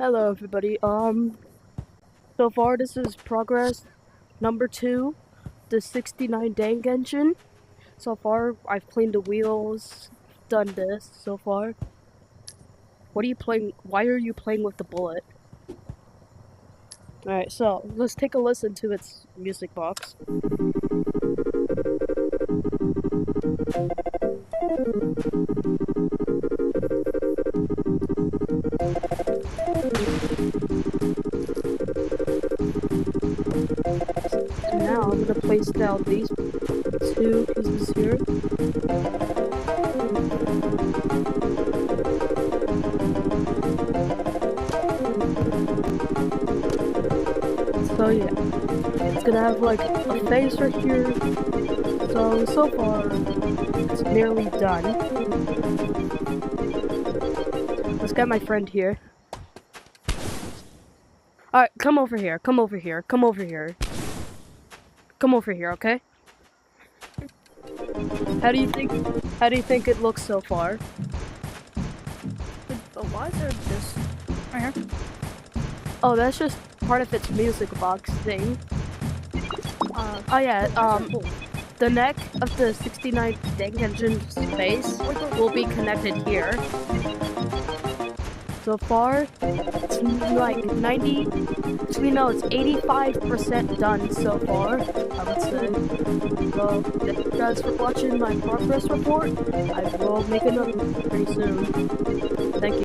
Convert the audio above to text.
Hello everybody. So far this is progress number 2, the 69 dank engine. So far I've cleaned the wheels, done this so far. What are you playing? Why are you playing with the bullet? Alright, so let's take a listen to its music box. And now I'm gonna place down these two pieces here. So yeah, it's gonna have like a face right here. So far, it's nearly done. Let's get my friend here. Alright, come over here, come over here, come over here. Come over here, okay? How do you think it looks so far? Why is there this right here? Oh, that's just part of its music box thing. Oh yeah, the neck of the 69 dank engine space will be connected here. So far, it's like 90, actually no, it's 85% done so far, I would say. So, thank you guys for watching my progress report. I will make another pretty soon.